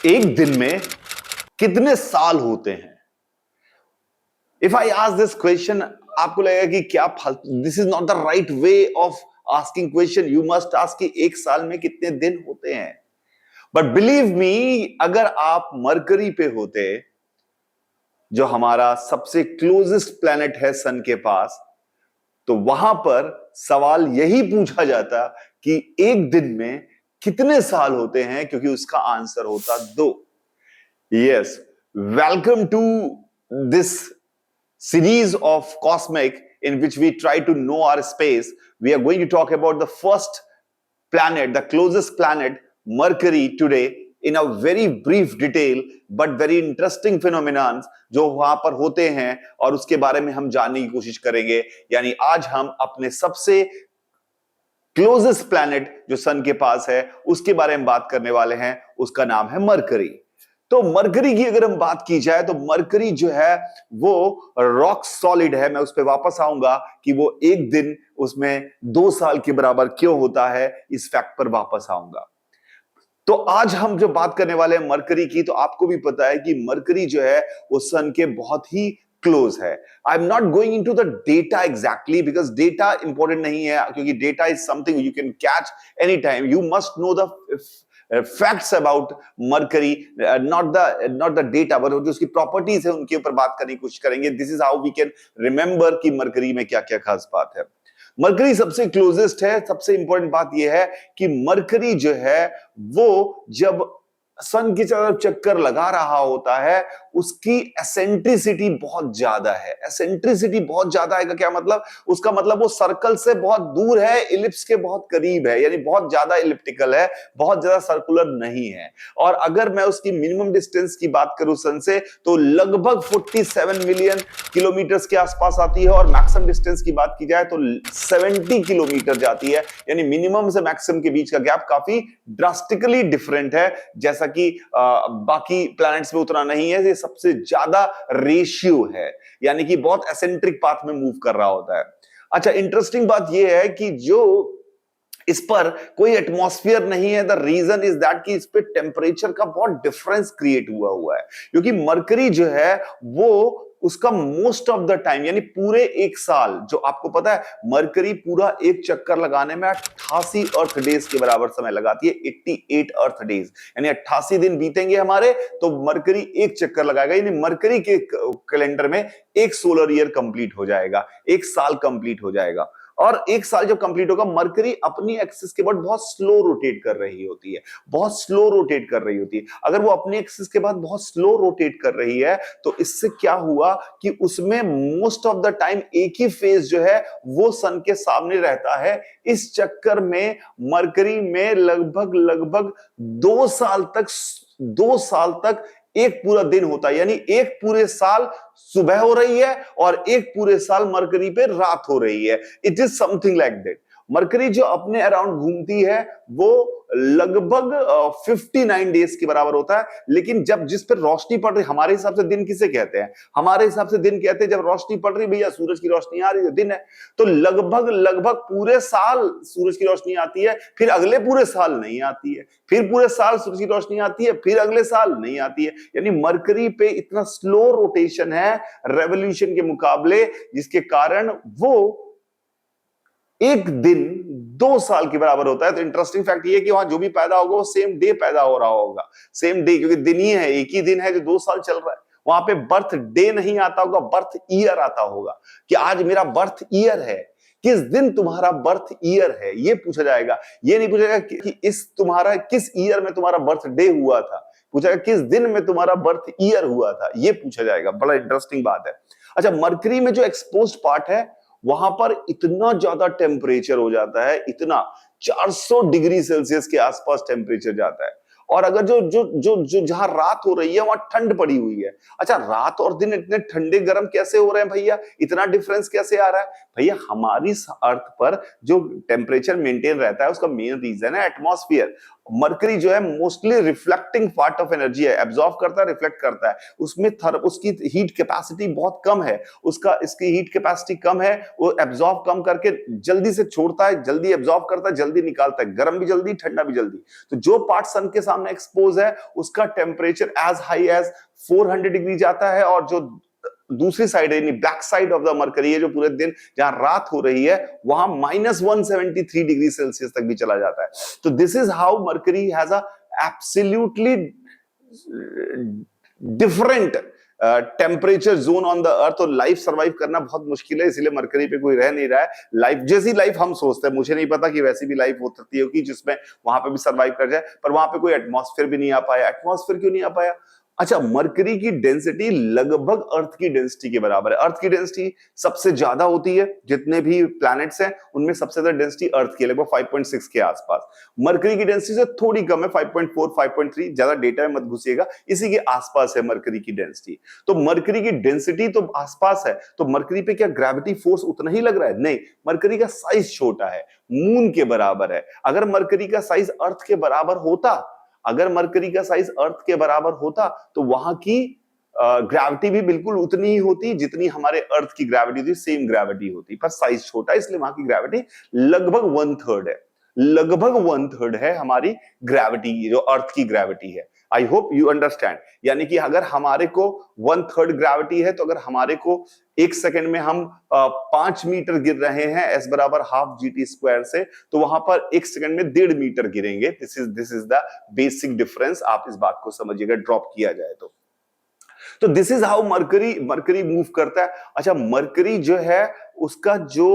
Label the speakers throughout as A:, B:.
A: एक दिन में कितने साल होते हैं? If I ask this question, आपको लगेगा कि क्या फालतू, this is not the right way of asking question. You must ask कि एक साल में कितने दिन होते हैं. बट बिलीव मी, अगर आप मरकरी पे होते, जो हमारा सबसे क्लोजेस्ट प्लैनेट है सन के पास, तो वहां पर सवाल यही पूछा जाता कि एक दिन में कितने साल होते हैं, क्योंकि उसका आंसर होता 2. Yes, welcome to this series of Cosmic in which we try to know our space. We are going to talk about the first planet, the closest planet, Mercury, today in a very brief detail but very interesting phenomenon जो वहां पर होते हैं और उसके बारे में हम जानने की कोशिश करेंगे. यानी आज हम अपने सबसे क्लोजेस्ट प्लैनेट जो सन के पास है उसके बारे में बात करने वाले हैं. उसका नाम है मरकरी. तो मरकरी की अगर हम बात की जाए तो मरकरी जो है वो रॉक सॉलिड है. मैं उस पर वापस आऊंगा कि वो एक दिन उसमें 2 साल के बराबर क्यों होता है, इस फैक्ट पर वापस आऊंगा. तो आज हम जो बात करने वाले हैं मरकरी की, तो आपको भी पता है कि मरकरी जो है वो सन के बहुत ही क्लोज है. I am not going into the data exactly because data important नहीं है, क्योंकि data is something you can catch any time. You must know the facts about Mercury, not the data, but जो उसकी properties है उनके ऊपर बात करने की कोशिश करेंगे. This is how we can remember कि मरकरी में क्या क्या खास बात है. मरकरी सबसे क्लोजेस्ट है. सबसे इंपॉर्टेंट बात यह है कि मरकरी जो है वो जब सन की तरफ चक्कर लगा रहा होता है, उसकी एसेंट्रिसिटी बहुत ज्यादा है. एसेंट्रिसिटी बहुत ज्यादा है का क्या मतलब? उसका मतलब वो सर्कल से बहुत दूर है, इलिप्स के बहुत करीब है, यानी बहुत ज्यादा इलिप्टिकल है, बहुत ज्यादा सर्कुलर नहीं है. और अगर मैं उसकी मिनिमम डिस्टेंस की बात करूं सन से, तो लगभग 47 मिलियन किलोमीटर के आसपास आती है. और मैक्सिमम डिस्टेंस की बात की जाए तो 70 किलोमीटर जाती है. यानी मिनिमम से मैक्सिमम के बीच का गैप काफी ड्रास्टिकली डिफरेंट है, जैसा कि बाकी प्लैनेट्स में उतना नहीं है. ये सबसे ज्यादा रेशियो है, यानी कि बहुत एसेंट्रिक पाथ में मूव कर रहा होता है. अच्छा, इंटरेस्टिंग बात यह है कि जो इस पर कोई एटमॉस्फेयर नहीं है. द रीजन इज दैट कि इस पे टेम्परेचर का बहुत डिफरेंस क्रिएट हुआ है, क्योंकि मरकरी जो है वो उसका मोस्ट ऑफ द टाइम, यानी पूरे एक साल, जो आपको पता है मरकरी पूरा एक चक्कर लगाने में 88 अर्थ डेज के बराबर समय लगाती है. 88 अर्थ डेज, यानी 88 दिन बीतेंगे हमारे, तो मरकरी एक चक्कर लगाएगा. यानी मरकरी के कैलेंडर में एक सोलर ईयर कंप्लीट हो जाएगा, एक साल कंप्लीट हो जाएगा. और एक साल जब कंप्लीट होगा, मरकरी अपनी एक्सिस के बाद बहुत स्लो रोटेट कर रही होती है, बहुत स्लो रोटेट कर रही होती है. अगर वो अपनी एक्सिस के बाद बहुत स्लो रोटेट कर रही है, तो इससे क्या हुआ कि उसमें मोस्ट ऑफ द टाइम एक ही फेज जो है वो सन के सामने रहता है. इस चक्कर में मरकरी में लगभग 2 साल तक एक पूरा दिन होता है. यानी एक पूरे साल सुबह हो रही है और एक पूरे साल मरकरी पे रात हो रही है. It is something like that. Mercury जो अपने अराउंड घूमती है वो लगभग 59 डेज के बराबर होता है. लेकिन जब जिस पर रोशनी पड़ रही, हमारे हिसाब से दिन किसे कहते हैं? हमारे हिसाब से दिन कहते हैं जब रोशनी पड़ रही, भैया सूरज की रोशनी आ रही है, दिन है. तो लगभग पूरे साल सूरज की रोशनी आती है, फिर अगले पूरे साल नहीं आती है, फिर पूरे साल सूरज की रोशनी आती है, फिर अगले साल नहीं आती है. यानी मरकरी पे इतना स्लो रोटेशन है रेवोल्यूशन के मुकाबले, जिसके कारण वो एक दिन 2 साल के बराबर होता है. तो इंटरेस्टिंग फैक्ट ये है कि वहां जो भी पैदा होगा वो सेम डे पैदा हो रहा होगा, सेम डे, क्योंकि दिन ही है, एक ही दिन है जो 2 साल चल रहा है. वहां पे बर्थ डे नहीं आता होगा, बर्थ ईयर आता होगा कि आज मेरा बर्थ ईयर है, किस दिन तुम्हारा बर्थ ईयर है, ये पूछा जाएगा. ये नहीं पूछा जाएगा कि इस तुम्हारा किस ईयर में तुम्हारा बर्थ डे हुआ था, पूछा जाएगा किस दिन में तुम्हारा बर्थ ईयर हुआ था, ये पूछा जाएगा. बड़ा इंटरेस्टिंग बात है. अच्छा, मरकरी में जो एक्सपोज्ड पार्ट है वहां पर इतना ज्यादा टेम्परेचर हो जाता है, इतना 400 डिग्री सेल्सियस के आसपास टेम्परेचर जाता है. और अगर जो जो जो जो जहां रात हो रही है वहां ठंड पड़ी हुई है. अच्छा, रात और दिन इतने ठंडे गर्म कैसे हो रहे हैं भैया? इतना डिफरेंस कैसे आ रहा है भैया? हमारी अर्थ पर जो टेम्परेचर मेंटेन रहता है उसका मेन रीजन है एटमॉस्फेयर. मरकरी जो है mostly reflecting part of energy है, एब्जॉर्ब करता है, रिफ्लेक्ट करता है, उसमें उसकी हीट कैपेसिटी बहुत कम है, इसकी हीट कैपेसिटी कम है, वो एब्जॉर्ब कम करके जल्दी से छोड़ता है, जल्दी एब्जॉर्ब करता है, जल्दी निकालता है, गर्म भी जल्दी, ठंडा भी जल्दी। तो जो पार्ट सन के सामने एक्सपोज है उसका temperature as high as 400 degree जाता है, और जो दूसरी साइड है, black side of the Mercury है, जो पूरे दिन जहां रात हो रही है, वहां -173 डिग्री सेल्सियस तक भी चला जाता है। तो this is how mercury has a absolutely different temperature zone on the earth. और लाइफ सर्वाइव करना बहुत मुश्किल है, इसलिए मरकरी पे कोई रह नहीं रहा है। लाइफ जैसी लाइफ हम सोचते हैं, मुझे नहीं पता कि वैसी भी लाइफ हो सकती है कि जिसमें वहां पे भी सर्वाइव कर जाए, पर वहां पे कोई एटमॉस्फेयर भी नहीं आ पाया। एटमॉस्फेयर क्यों नहीं आ पाया? अच्छा, मरकरी की डेंसिटी लगभग अर्थ की डेंसिटी के बराबर है। अर्थ की डेंसिटी सबसे ज्यादा होती है, जितने भी प्लैनेट्स हैं उनमें सबसे ज्यादा डेंसिटी अर्थ की है, लगभग 5.6 के आसपास। मरकरी की डेंसिटी से थोड़ी कम है, 5.4 5.3, ज्यादा डेटा में मत घुसिएगा, इसी के आसपास है मरकरी की डेंसिटी। तो मरकरी की डेंसिटी तो आसपास है, तो मरकरी पे क्या ग्रेविटी फोर्स उतना ही लग रहा है? नहीं, मरकरी का साइज छोटा है, मून के बराबर है। अगर मरकरी का साइज अर्थ के बराबर होता, अगर मरकरी का साइज अर्थ के बराबर होता, तो वहां की ग्रेविटी भी बिल्कुल उतनी ही होती जितनी हमारे अर्थ की ग्रेविटी थी, सेम ग्रेविटी होती, पर साइज छोटा, इसलिए वहां की ग्रेविटी लगभग 1/3 है, लगभग 1/3 है हमारी ग्रेविटी, जो अर्थ की ग्रेविटी है। I hope you understand. यानी कि अगर हमारे को 1/3 ग्रेविटी है, तो अगर हमारे को 1 सेकंड में हम 5 मीटर गिर रहे हैं, एस बराबर हाफ GT² से, तो वहां पर 1 सेकंड में 1.5 मीटर गिरेंगे। This is the basic difference. आप इस बात को समझिएगा, ड्रॉप किया जाए तो this is how mercury move करता है। अच्छा, मरकरी जो है उसका जो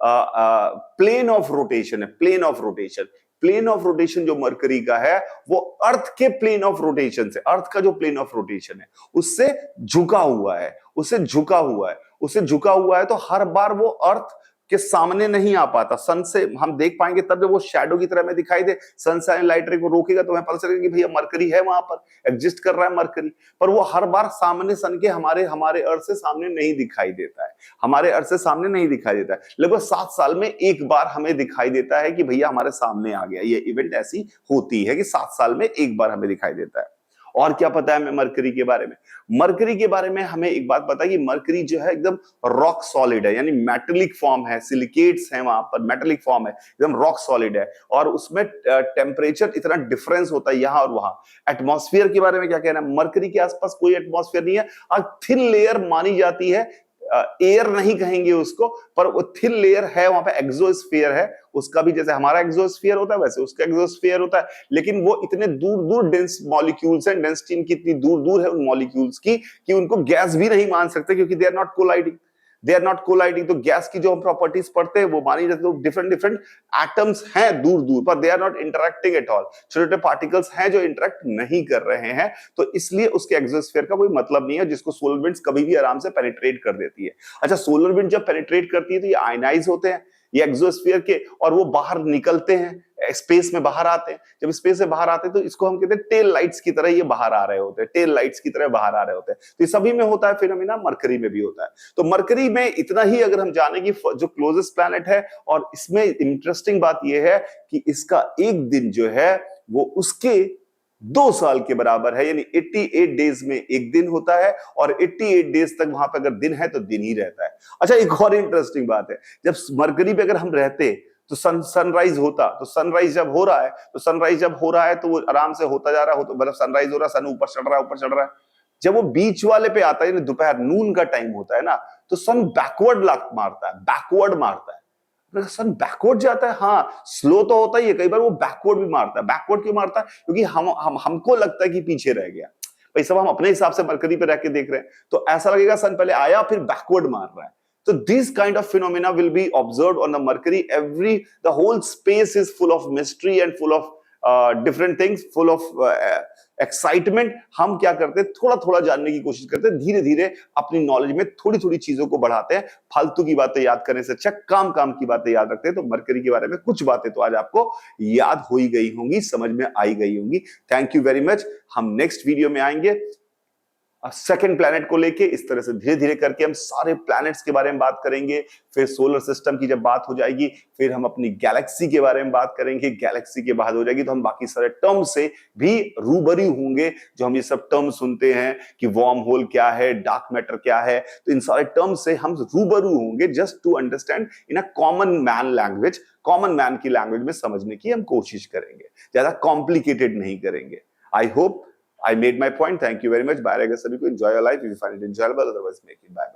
A: प्लेन ऑफ रोटेशन है, प्लेन ऑफ रोटेशन जो मरकरी का है, वो अर्थ के प्लेन ऑफ रोटेशन से, अर्थ का जो प्लेन ऑफ रोटेशन है उससे झुका हुआ है, उससे झुका हुआ है। तो हर बार वो अर्थ के सामने नहीं आ पाता। सन से हम देख पाएंगे तब जब वो शैडो की तरह में दिखाई दे, सनशाइन लाइट रे को रोकेगा तो हमें पता चलेगा कि भैया मरकरी है, वहां पर एग्जिस्ट कर रहा है मरकरी। पर वो हर बार सामने सन के हमारे अर्थ से सामने नहीं दिखाई देता है, हमारे अर्थ से सामने नहीं दिखाई देता है। लगभग 7 साल में एक बार हमें दिखाई देता है कि भैया हमारे सामने आ गया। ये इवेंट ऐसी होती है कि 7 साल में एक बार हमें दिखाई देता है। और क्या पता है हमें मरकरी के बारे में? मरकरी के बारे में हमें एक बात पता है कि मरकरी जो है एकदम रॉक सॉलिड है, यानी मेटेलिक फॉर्म है, सिलिकेट्स हैं वहां पर, मेटेलिक फॉर्म है, एकदम रॉक सॉलिड है। और उसमें टेम्परेचर इतना डिफरेंस होता है यहां और वहां। एटमॉस्फेयर के बारे में क्या कहना है? मरकरी के आसपास कोई एटमॉस्फेयर नहीं है, और थिन लेयर मानी जाती है, एयर नहीं कहेंगे उसको, पर वो थिन लेयर है, वहां पे एक्सोस्फीयर है। उसका भी जैसे हमारा एक्सोस्फीयर होता है वैसे उसका एक्सोस्फीयर होता है, लेकिन वो इतने दूर दूर डेंस मॉलिक्यूल्स हैं, डेंसिटी इनकी इतनी दूर दूर है उन मॉलिक्यूल्स की कि उनको गैस भी नहीं मान सकते, क्योंकि दे आर नॉट कोलाइडिंग। तो गैस की जो हम प्रॉपर्टीज पढ़ते हैं वो मानी जाती है, डिफरेंट डिफरेंट एटम्स हैं दूर दूर पर, they are not interacting at all. छोटे छोटे पार्टिकल्स हैं जो इंटरेक्ट नहीं कर रहे हैं, तो इसलिए उसके एक्सोस्फीयर का कोई मतलब नहीं है, जिसको सोलर विंड्स कभी भी आराम से पेनिट्रेट कर देती है। अच्छा, सोलर विंड जब पेनिट्रेट करती है तो ये आयनाइज होते हैं ये एक्सोस्फीयर के, और वो बाहर निकलते हैं, स्पेस में बाहर आते हैं। जब स्पेस से बाहर आते हैं तो इसको हम कहते हैं टेल लाइट्स की तरह ये बाहर आ रहे होते हैं, टेल लाइट्स की तरह बाहर आ रहे होते हैं। तो ये सभी में होता है फिनोमेना, मरकरी में भी होता है। तो मरकरी में इतना ही अगर हम जाने की जो क्लोजेस्ट प्लैनेट है, और इसमें इंटरेस्टिंग बात यह है कि इसका एक दिन जो है वो उसके 2 साल के बराबर है, यानी 88 डेज में एक दिन होता है, और 88 डेज तक वहां पर अगर दिन है तो दिन ही रहता है। अच्छा, एक और इंटरेस्टिंग बात है, जब मरकरी पे अगर हम रहते तो सनराइज होता, तो सनराइज जब हो रहा है तो वो आराम से होता जा रहा है, मतलब सनराइज हो रहा है, सन ऊपर चढ़ रहा है। जब वो बीच वाले पे आता है, दोपहर नून का टाइम होता है ना, तो सन बैकवर्ड मारता है। सन बैकवर्ड जाता है, हाँ स्लो तो होता ही है, कई बार वो बैकवर्ड भी मारता है। बैकवर्ड क्यों मारता है? क्योंकि हमको लगता है कि पीछे रह गया भाई, सब हम अपने हिसाब से मरकरी पे रह के देख रहे हैं, तो ऐसा लगेगा सन पहले आया फिर बैकवर्ड मार रहा है। So this kind of phenomena will be observed on the Mercury. The whole space is full of mystery and full of different things, full of excitement. हम क्या करते हैं, थोड़ा थोड़ा जानने की कोशिश करते हैं, धीरे धीरे अपनी नॉलेज में थोड़ी थोड़ी चीजों को बढ़ाते हैं। फालतू की बातें याद करने से अच्छा काम की बातें याद रखते हैं। तो मरकरी के बारे में कुछ बातें तो आज आपको याद हो ही गई होंगी, समझ में आई गई होंगी। Thank you very much. हम नेक्स्ट वीडियो में आएंगे। सेकंड प्लैनेट को लेके इस तरह से धीरे धीरे करके हम सारे प्लैनेट्स के बारे में बात करेंगे। फिर सोलर सिस्टम की जब बात हो जाएगी, फिर हम अपनी गैलेक्सी के बारे में बात करेंगे। गैलेक्सी के बाद हो जाएगी तो हम बाकी सारे टर्म से भी रूबरू होंगे, जो हम ये सब टर्म सुनते हैं कि वार्म होल क्या है, डार्क मैटर क्या है। तो इन सारे टर्म से हम रूबरू होंगे just to understand in a common man language. Common man की लैंग्वेज में समझने की हम कोशिश करेंगे, ज्यादा कॉम्प्लिकेटेड नहीं करेंगे। I hope I made my point. Thank you very much. Bye, सभी को. Enjoy your life. If you find it enjoyable, otherwise make it. Bye.